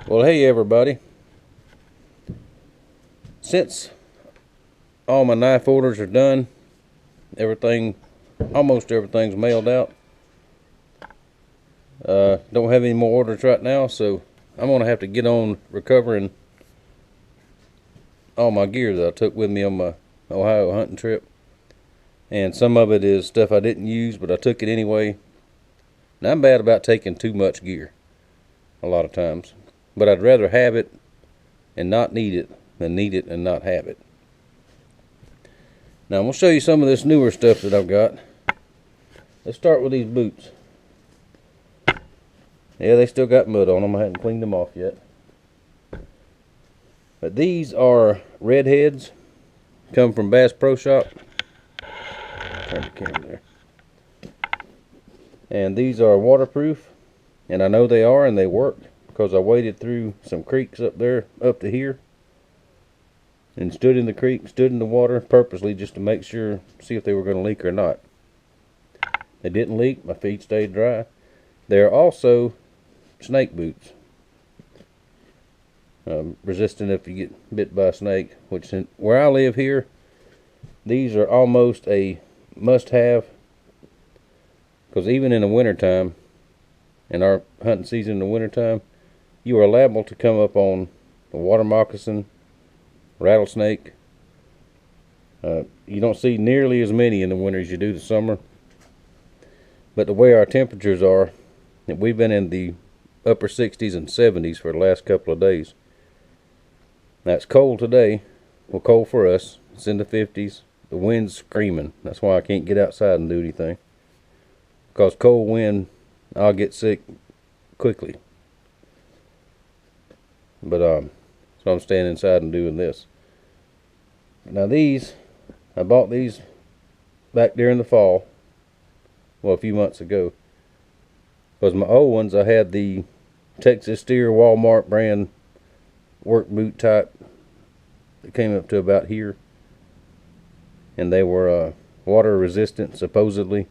Well, hey everybody. Since all my knife orders are done, almost everything's mailed out. Don't have any more orders right now, so I'm gonna have to get on recovering all my gear that I took with me on my Ohio hunting trip. And some of it is stuff I didn't use, but I took it anyway. And I'm bad about taking too much gear a lot of times. But I'd rather have it and not need it than need it and not have it. Now I'm going to show you some of this newer stuff that I've got. Let's start with these boots. Yeah, they still got mud on them. I hadn't cleaned them off yet. But these are redheads. Come from Bass Pro Shop. Turn the camera there. And these are waterproof. And I know they are, and they work, because I waded through some creeks up there, up to here. And stood in the creek, stood in the water purposely just to make sure, see if they were going to leak or not. They didn't leak. My feet stayed dry. They're also snake boots. Resistant if you get bit by a snake, which where I live here, these are almost a must-have, because even in the wintertime, in our hunting season in the wintertime, you are liable to come up on a water moccasin, rattlesnake. You don't see nearly as many in the winter as you do the summer. But the way our temperatures are, we've been in the upper 60s and 70s for the last couple of days. Now it's cold today. Well, cold for us. It's in the 50s. The wind's screaming. That's why I can't get outside and do anything. Because cold wind, I'll get sick quickly. But so I'm staying inside and doing this. Now these, I bought these back during the fall. Well, a few months ago. Because my old ones, I had the Texas Steer Walmart brand work boot type that came up to about here. And they were water resistant, supposedly.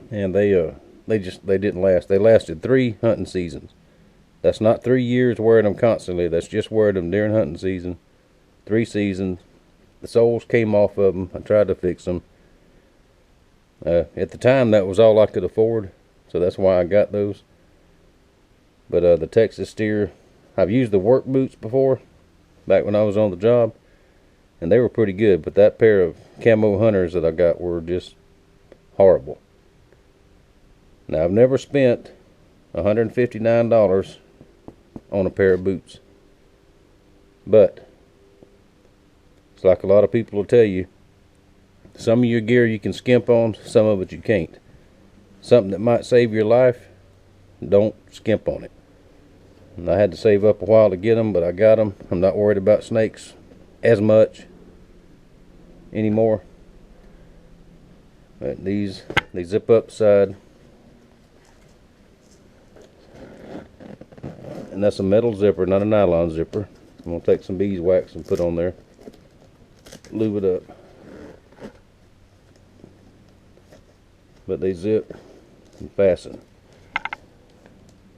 And they didn't last. They lasted 3 hunting seasons. That's not 3 years wearing them constantly. That's just wearing them during hunting season. 3 seasons. The soles came off of them. I tried to fix them. At the time, that was all I could afford. So that's why I got those. But the Texas Steer, I've used the work boots before, back when I was on the job. And they were pretty good. But that pair of camo hunters that I got were just horrible. Now, I've never spent $159 on a pair of boots. But it's like a lot of people will tell you, some of your gear you can skimp on, some of it you can't. Something that might save your life, don't skimp on it. And I had to save up a while to get them, but I got them. I'm not worried about snakes as much anymore. But they zip up the side. And that's a metal zipper, not a nylon zipper. I'm going to take some beeswax and put on there. Lube it up. But they zip and fasten.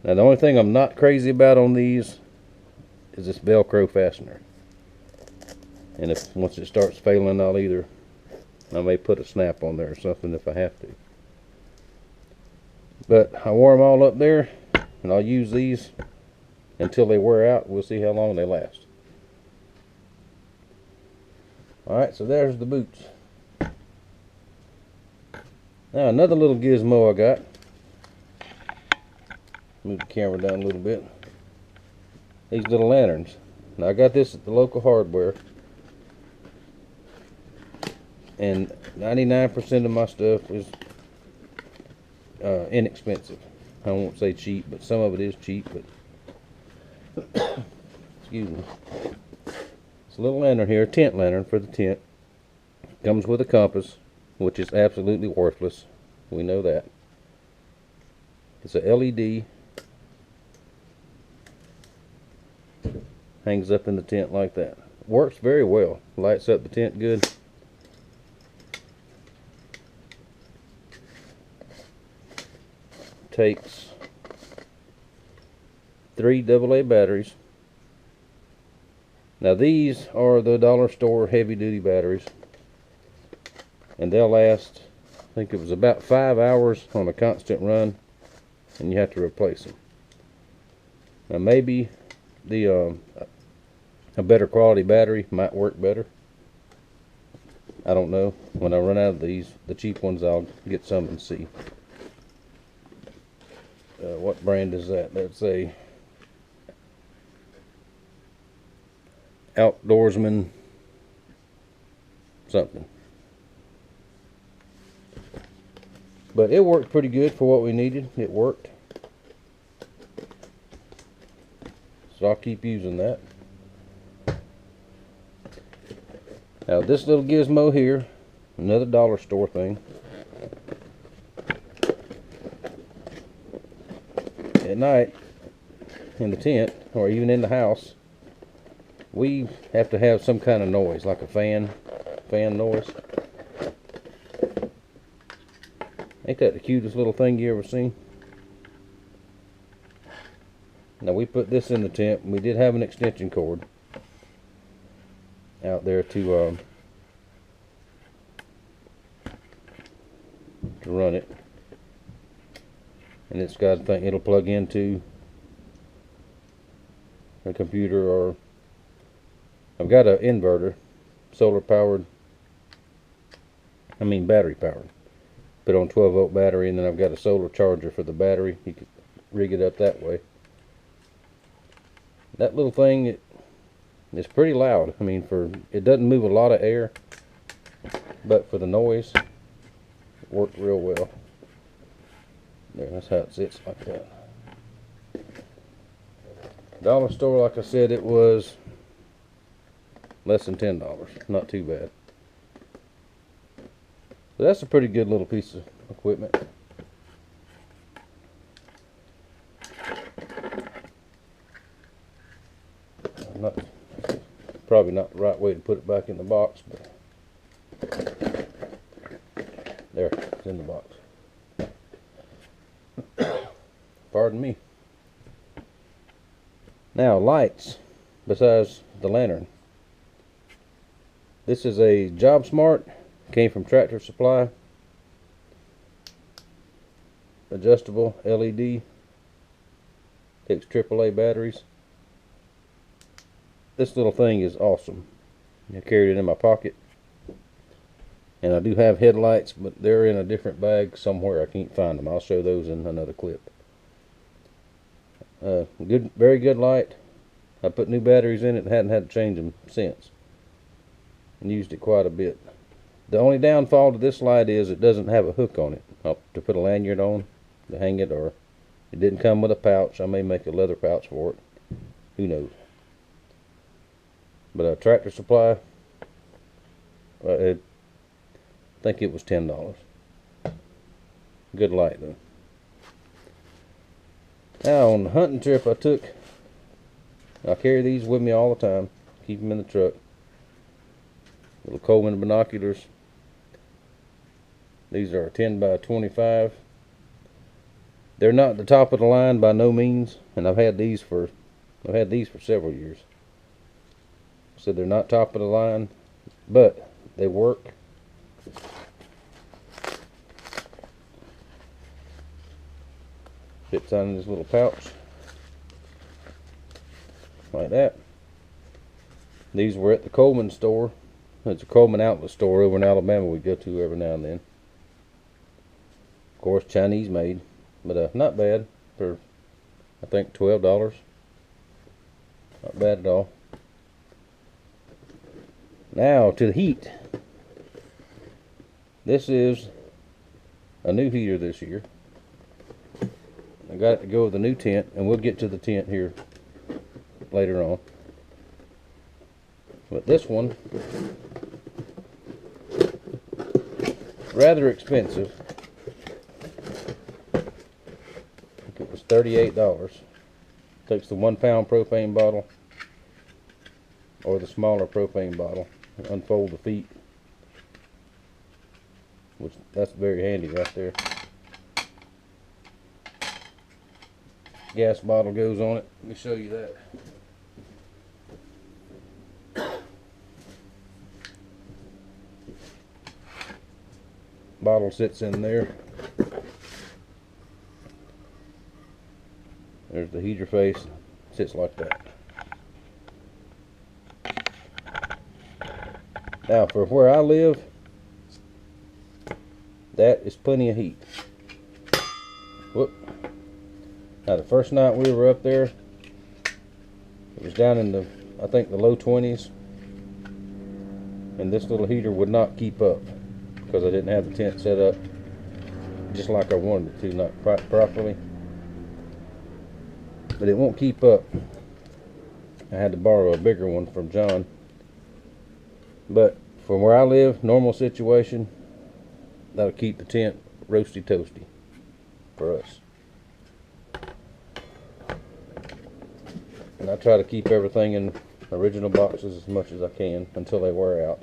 Now the only thing I'm not crazy about on these is this Velcro fastener. And once it starts failing, I may put a snap on there or something if I have to. But I wore them all up there, and I'll use these until they wear out. We'll see how long they last. Alright, so there's the boots. Now another little gizmo I got. Move the camera down a little bit. These little lanterns. Now I got this at the local hardware. And 99% of my stuff is inexpensive. I won't say cheap, but some of it is cheap. But excuse me. It's a little lantern here, a tent lantern for the tent. Comes with a compass, which is absolutely worthless. We know that. It's a LED. Hangs up in the tent like that. Works very well. Lights up the tent good. Takes 3 AA batteries. Now these are the dollar store heavy duty batteries, and they'll last, I think it was about 5 hours on a constant run, and you have to replace them. Now maybe the a better quality battery might work better. I don't know. When I run out of these, the cheap ones, I'll get some and see. What brand is that? That's a Outdoorsman something. But it worked pretty good for what we needed. It worked. So I'll keep using that. Now this little gizmo here, another dollar store thing. At night, in the tent, or even in the house, we have to have some kind of noise, like a fan noise. Ain't that the cutest little thing you ever seen? Now we put this in the tent, and we did have an extension cord out there to run it, and it's got a thing it'll plug into a computer, or I've got an inverter, solar powered, battery powered, put on 12-volt battery, and then I've got a solar charger for the battery. You could rig it up that way. That little thing, it's pretty loud. It doesn't move a lot of air, but for the noise, it worked real well. There, that's how it sits, like that. Dollar store, like I said, it was less than $10. Not too bad. So that's a pretty good little piece of equipment. Probably not the right way to put it back in the box, but there, it's in the box. Pardon me. Now, lights besides the lantern. This is a Job Smart, came from Tractor Supply. Adjustable LED, takes AAA batteries. This little thing is awesome. I carried it in my pocket. And I do have headlights, but they're in a different bag somewhere. I can't find them. I'll show those in another clip. Very good light. I put new batteries in it and hadn't had to change them since. And used it quite a bit. The only downfall to this light is it doesn't have a hook on it to put a lanyard on to hang it, or it didn't come with a pouch. I may make a leather pouch for it. Who knows? But Tractor Supply, I think it was $10. Good light though. Now on the hunting trip I carry these with me all the time. Keep them in the truck. Little Coleman binoculars. These are 10 by 25. They're not the top of the line by no means, and I've had these for several years. So they're not top of the line, but they work. Fits on this little pouch like that. These were at the Coleman store. It's a Coleman outlet store over in Alabama we go to every now and then. Of course, Chinese made, but not bad for, I think, $12. Not bad at all. Now to the heat. This is a new heater this year. I got it to go with the new tent, and we'll get to the tent here later on. But this one, rather expensive. I think it was $38. Takes the 1 pound propane bottle, or the smaller propane bottle, and unfold the feet, which that's very handy right there. gas bottle goes on it. Let me show you that. Bottle sits in there. There's the heater face. Sits like that. Now for where I live, that is plenty of heat. Whoop. Now the first night we were up there, it was down in the, I think, the low 20s, and this little heater would not keep up because I didn't have the tent set up just like I wanted it to, not quite properly. But it won't keep up. I had to borrow a bigger one from John. But from where I live, normal situation, that'll keep the tent roasty toasty for us. And I try to keep everything in original boxes as much as I can until they wear out.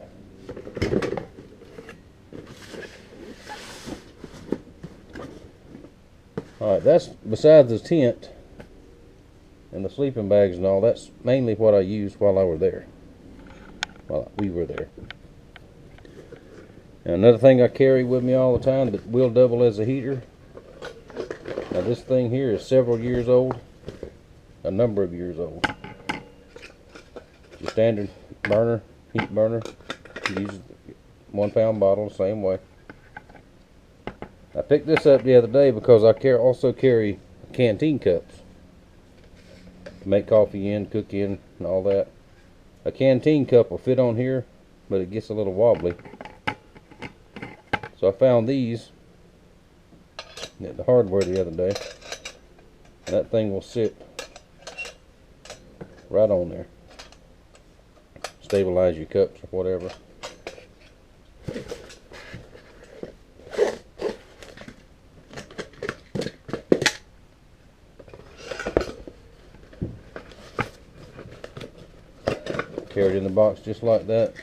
Alright, that's besides the tent and the sleeping bags and all, that's mainly what I used while we were there. And another thing I carry with me all the time that will double as a heater. Now this thing here is several years old, a number of years old. Your standard burner, heat burner, uses 1 pound bottle the same way. I picked this up the other day because I also carry canteen cups to make coffee in, cook in, and all that. A canteen cup will fit on here, but it gets a little wobbly. So I found these at the hardware the other day, and that thing will sit right on there. Stabilize your cups or whatever. Carry it in the box just like that.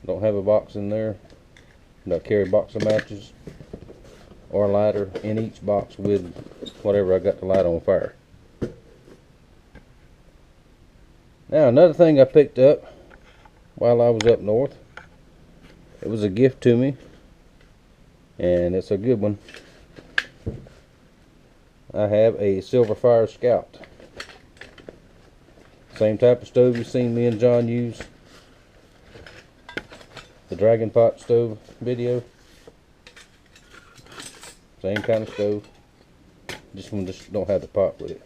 Don't have a box in there. I carry a box of matches or a lighter in each box with whatever I got to light on fire. Now another thing I picked up while I was up north, it was a gift to me, and it's a good one. I have a Silverfire Scout. Same type of stove you've seen me and John use. The Dragon Pot stove video. Same kind of stove. This one just don't have the pot with it.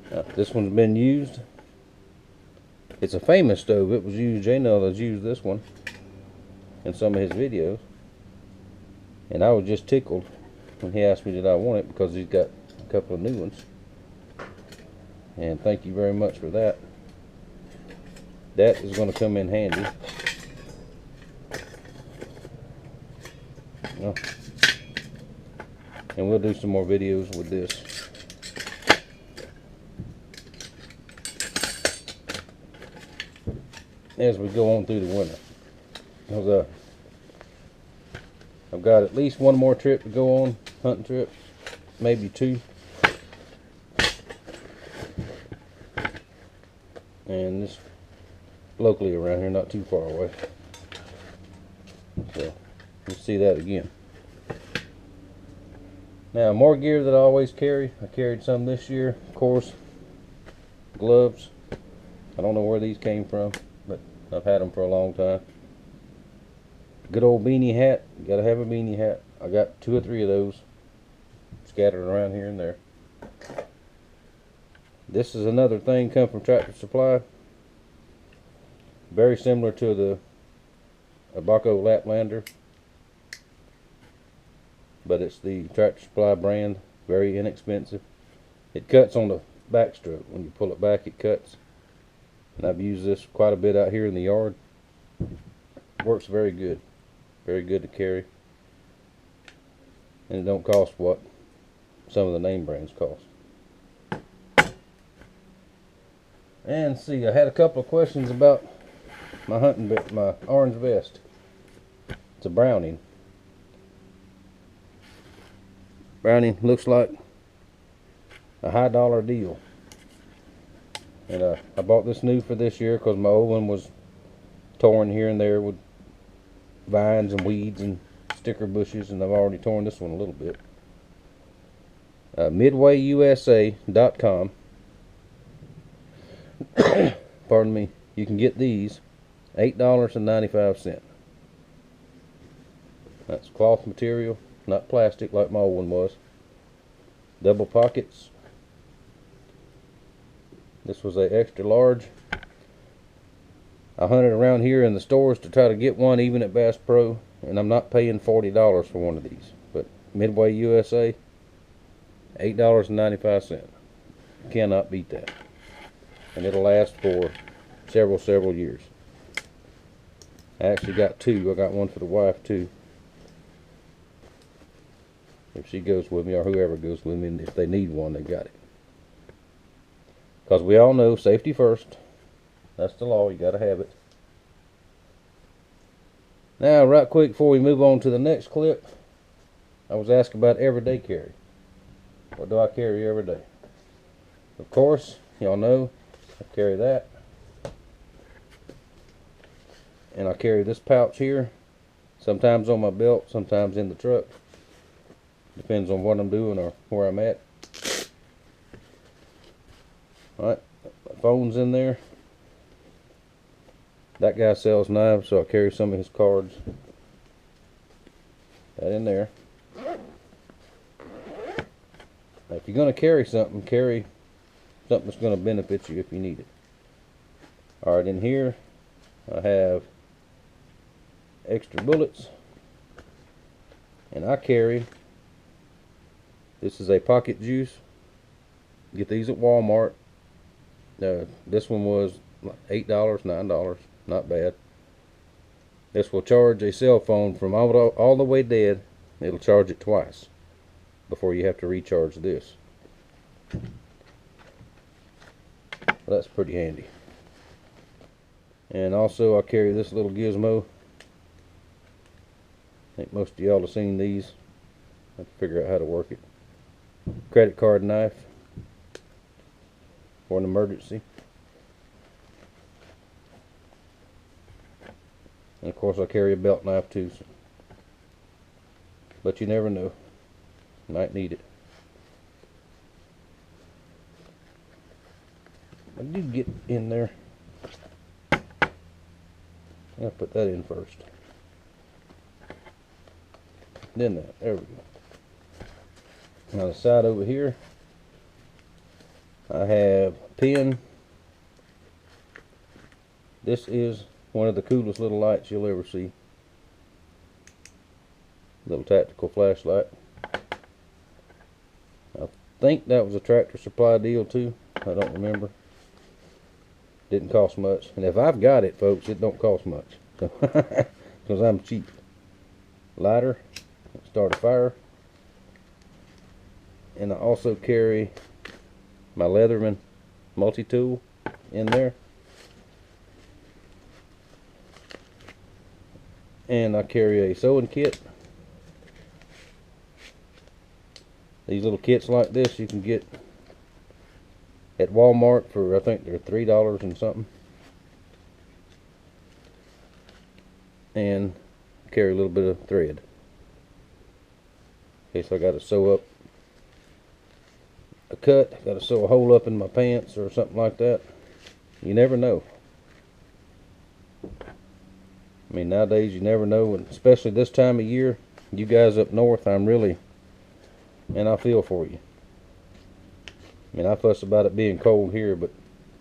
Now, this one's been used. It's a famous stove. It was used, J-Null has used this one in some of his videos. And I was just tickled when he asked me did I want it, because he's got a couple of new ones. And thank you very much for that. That is going to come in handy. And we'll do some more videos with this. As we go on through the winter. Because I've got at least one more trip to go on, hunting trip, maybe 2. And this locally around here, not too far away. So we'll see that again. Now more gear that I always carry. I carried some this year, of course. Gloves. I don't know where these came from, but I've had them for a long time. Good old beanie hat. You gotta have a beanie hat. I got 2 or 3 of those scattered around here and there. This is another thing come from Tractor Supply. Very similar to the Abaco Laplander, but it's the Tractor Supply brand. Very inexpensive. It cuts on the back stroke. When you pull it back, it cuts. And I've used this quite a bit out here in the yard. Works very good. Very good to carry. And it don't cost what some of the name brands cost. And see, I had a couple of questions about my my orange vest. It's a Browning. Browning looks like a high dollar deal. And I bought this new for this year because my old one was torn here and there with vines and weeds and sticker bushes, and I've already torn this one a little bit. MidwayUSA.com. Pardon me. You can get these $8.95. That's cloth material, not plastic like my old one was. Double pockets. This was a extra large. I hunted around here in the stores to try to get one, even at Bass Pro, and I'm not paying $40 for one of these. But Midway USA, $8.95. Cannot beat that. And it'll last for several years. I actually got two. I got one for the wife too, if she goes with me, or whoever goes with me, and if they need one, they got it. Because we all know safety first. That's the law. You got to have it. Now, right quick before we move on to the next clip, I was asked about everyday carry. What do I carry every day? Of course, y'all know I carry that. And I carry this pouch here, sometimes on my belt, sometimes in the truck. Depends on what I'm doing or where I'm at. Alright, my phone's in there. That guy sells knives, so I carry some of his cards. That in there. Now, if you're going to carry something that's going to benefit you if you need it. Alright, in here I have extra bullets, and I carry, this is a pocket juice. Get these at Walmart. This one was $8, $9, not bad. This will charge a cell phone from all the way dead. It'll charge it twice before you have to recharge this. That's pretty handy. And also I carry this little gizmo. I think most of y'all have seen these. I have to figure out how to work it. Credit card knife for an emergency. And of course I carry a belt knife too. But you never know. Might need it. I did get in there. I'll put that in first. Then that. There we go. Now the side over here, I have a pen. This is one of the coolest little lights you'll ever see. Little tactical flashlight. I think that was a Tractor Supply deal too. I don't remember. Didn't cost much. And if I've got it, folks, it don't cost much. Because I'm cheap. Lighter. Start a fire. And I also carry my Leatherman multi-tool in there. And I carry a sewing kit. These little kits like this you can get at Walmart for, I think they're $3 and something. And carry a little bit of thread. In case I got to sew up a cut, got to sew a hole up in my pants or something like that. You never know. I mean, nowadays you never know, and especially this time of year, you guys up north, I'm really, and I feel for you. I mean, I fuss about it being cold here, but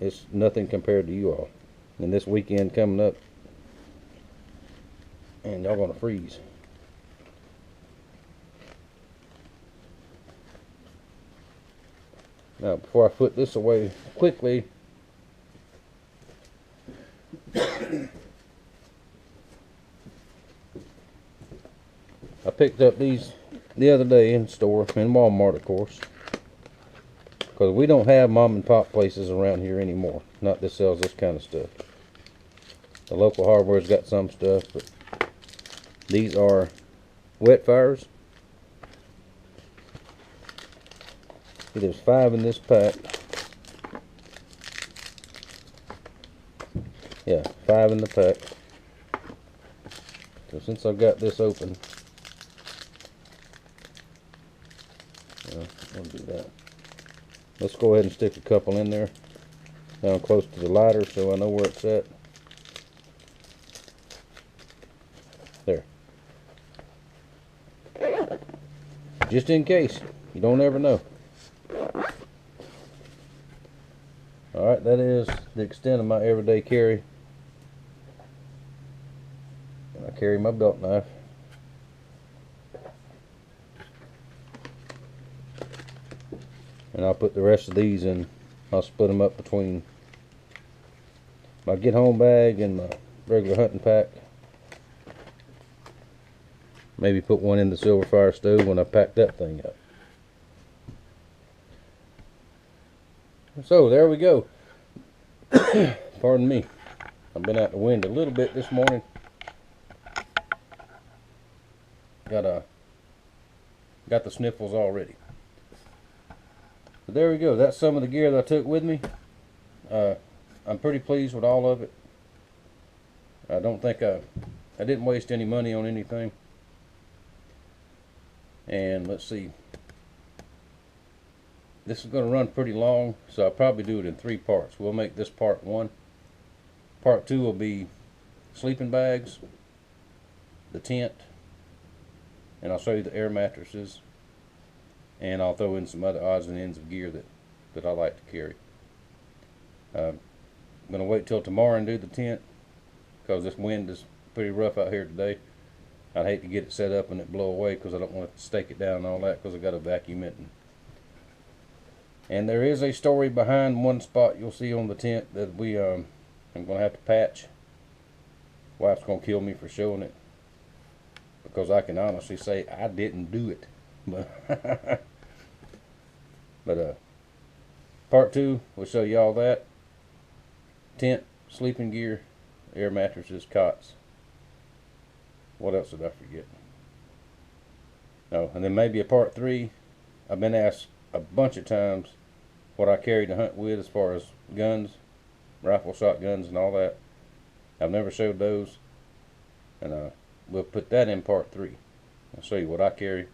it's nothing compared to you all. And this weekend coming up, and y'all gonna freeze. Now, before I put this away quickly, I picked up these the other day in store, in Walmart of course, because we don't have mom and pop places around here anymore. not that sells this kind of stuff. The local hardware's got some stuff, but these are wet fires. There's 5 in this pack. Yeah, 5 in the pack. So since I've got this open, I'll do that. Let's go ahead and stick a couple in there, down close to the lighter, so I know where it's at. There. Just in case. You don't ever know. Alright, that is the extent of my everyday carry. And I carry my belt knife. And I'll put the rest of these in. I'll split them up between my get home bag and my regular hunting pack. Maybe put one in the silver fire stove when I pack that thing up. So there we go. Pardon me. I've been out in the wind a little bit this morning. Got the sniffles already. But there we go. That's some of the gear that I took with me. I'm pretty pleased with all of it. I don't think I didn't waste any money on anything. And let's see. This is going to run pretty long, so I'll probably do it in 3 parts. We'll make this part 1. Part 2 will be sleeping bags, the tent, and I'll show you the air mattresses, and I'll throw in some other odds and ends of gear that I like to carry. I'm going to wait till tomorrow and do the tent, because this wind is pretty rough out here today. I'd hate to get it set up and it blow away, because I don't want to stake it down and all that, because I got to vacuum it. And there is a story behind one spot you'll see on the tent that I'm going to have to patch. Wife's going to kill me for showing it, because I can honestly say I didn't do it. But part 2 will show you all that. Tent, sleeping gear, air mattresses, cots. What else did I forget? Oh, and then maybe a part 3. I've been asked a bunch of times what I carry to hunt with as far as guns, rifle, shotguns, and all that. I've never showed those, and we'll put that in part 3. I'll show you what I carry,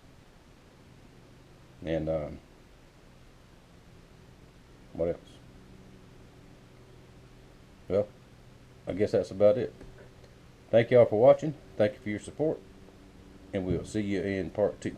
and what else? Well, I guess that's about it. Thank y'all for watching. Thank you for your support, and we'll see you in part 2.